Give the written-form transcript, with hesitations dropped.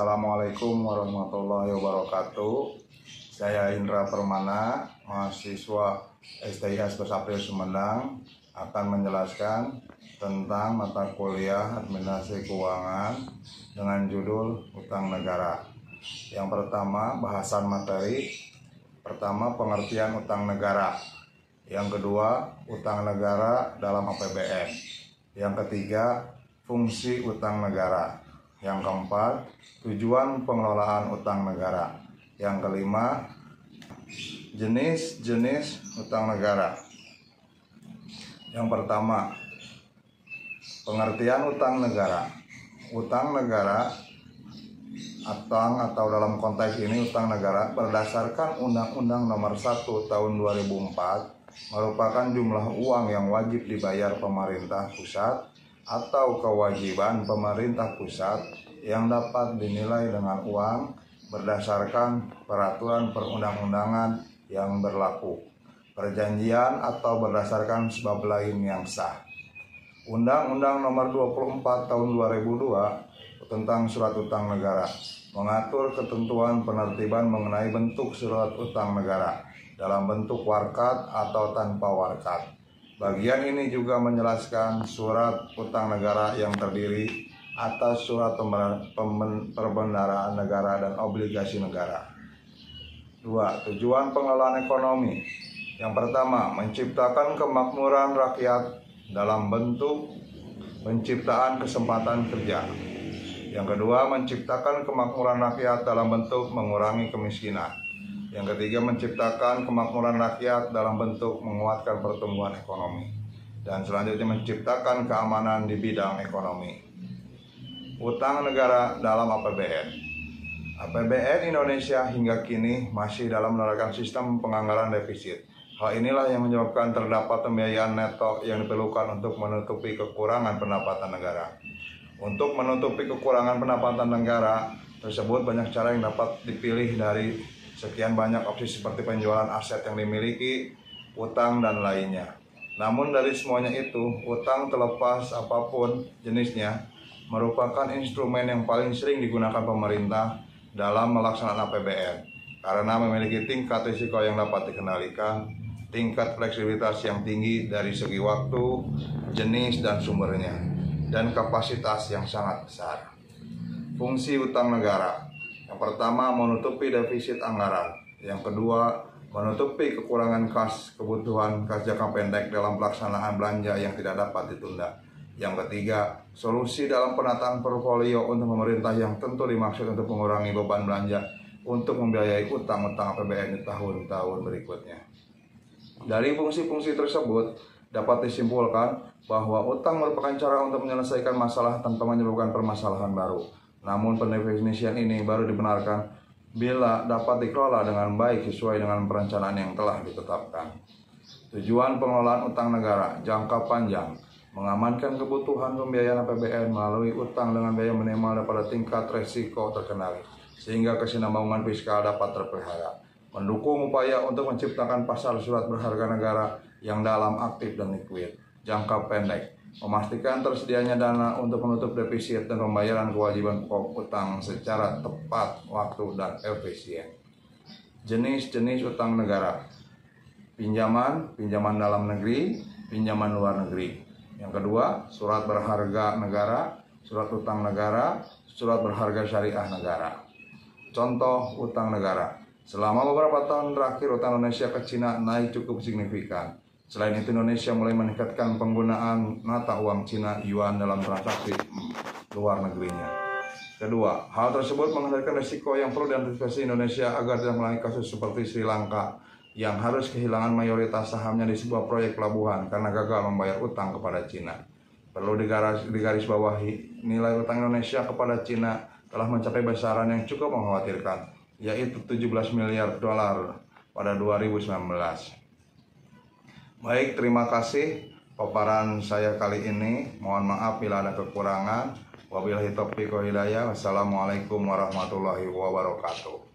Assalamualaikum warahmatullahi wabarakatuh. Saya Indra Permana, mahasiswa STIS April Sumedang, akan menjelaskan tentang mata kuliah Administrasi Keuangan dengan judul Utang Negara. Yang pertama, bahasan materi. Pertama, pengertian utang negara. Yang kedua, utang negara dalam APBN. Yang ketiga, fungsi utang negara. Yang keempat, tujuan pengelolaan utang negara. Yang kelima, jenis-jenis utang negara. Yang pertama, pengertian utang negara. Utang negara atau dalam konteks ini utang negara berdasarkan Undang-Undang Nomor 1 Tahun 2004 merupakan jumlah uang yang wajib dibayar pemerintah pusat atau kewajiban pemerintah pusat yang dapat dinilai dengan uang berdasarkan peraturan perundang-undangan yang berlaku, perjanjian atau berdasarkan sebab lain yang sah. Undang-Undang Nomor 24 Tahun 2002 tentang Surat Utang Negara mengatur ketentuan penertiban mengenai bentuk surat utang negara dalam bentuk warkat atau tanpa warkat. Bagian ini juga menjelaskan surat utang negara yang terdiri atas surat perbendaharaan negara dan obligasi negara. 2. Tujuan pengelolaan ekonomi. Yang pertama, menciptakan kemakmuran rakyat dalam bentuk penciptaan kesempatan kerja. Yang kedua, menciptakan kemakmuran rakyat dalam bentuk mengurangi kemiskinan. Yang ketiga, menciptakan kemakmuran rakyat dalam bentuk menguatkan pertumbuhan ekonomi. Dan selanjutnya, menciptakan keamanan di bidang ekonomi. Utang negara dalam APBN. APBN Indonesia hingga kini masih dalam menerapkan sistem penganggaran defisit. Hal inilah yang menyebabkan terdapat pembiayaan neto yang diperlukan untuk menutupi kekurangan pendapatan negara. Untuk menutupi kekurangan pendapatan negara tersebut, banyak cara yang dapat dipilih dari sekian banyak opsi seperti penjualan aset yang dimiliki, utang, dan lainnya. Namun dari semuanya itu, utang terlepas apapun jenisnya merupakan instrumen yang paling sering digunakan pemerintah dalam melaksanakan APBN karena memiliki tingkat risiko yang dapat dikendalikan, tingkat fleksibilitas yang tinggi dari segi waktu, jenis dan sumbernya, dan kapasitas yang sangat besar. Fungsi utang negara. Yang pertama, menutupi defisit anggaran. Yang kedua, menutupi kekurangan kebutuhan kas jangka pendek dalam pelaksanaan belanja yang tidak dapat ditunda. Yang ketiga, solusi dalam penataan portofolio untuk pemerintah yang tentu dimaksud untuk mengurangi beban belanja untuk membiayai utang-utang APBN di tahun-tahun berikutnya. Dari fungsi-fungsi tersebut, dapat disimpulkan bahwa utang merupakan cara untuk menyelesaikan masalah tanpa menyebabkan permasalahan baru. Namun pendefinisian ini baru dibenarkan bila dapat dikelola dengan baik sesuai dengan perencanaan yang telah ditetapkan. Tujuan pengelolaan utang negara jangka panjang, mengamankan kebutuhan pembiayaan APBN melalui utang dengan biaya minimal daripada tingkat resiko terkendali, sehingga kesinambungan fiskal dapat terpelihara. Mendukung upaya untuk menciptakan pasar surat berharga negara yang dalam, aktif, dan likuid. Jangka pendek, memastikan tersedianya dana untuk menutup defisit dan pembayaran kewajiban pokok utang secara tepat waktu dan efisien. Jenis-jenis utang negara. Pinjaman dalam negeri, pinjaman luar negeri. Yang kedua, surat berharga negara, surat utang negara, surat berharga syariah negara. Contoh utang negara. Selama beberapa tahun terakhir, utang Indonesia ke Cina naik cukup signifikan. Selain itu, Indonesia mulai meningkatkan penggunaan mata uang Cina yuan dalam transaksi luar negerinya. Kedua, hal tersebut menghadirkan risiko yang perlu diantisipasi Indonesia agar tidak mengalami kasus seperti Sri Lanka yang harus kehilangan mayoritas sahamnya di sebuah proyek pelabuhan karena gagal membayar utang kepada Cina. Perlu digarisbawahi, nilai utang Indonesia kepada Cina telah mencapai besaran yang cukup mengkhawatirkan, yaitu 17 miliar dolar pada 2019. Baik, terima kasih paparan saya kali ini. Mohon maaf bila ada kekurangan. Wabillahi taufiq wal hidayah. Wassalamualaikum warahmatullahi wabarakatuh.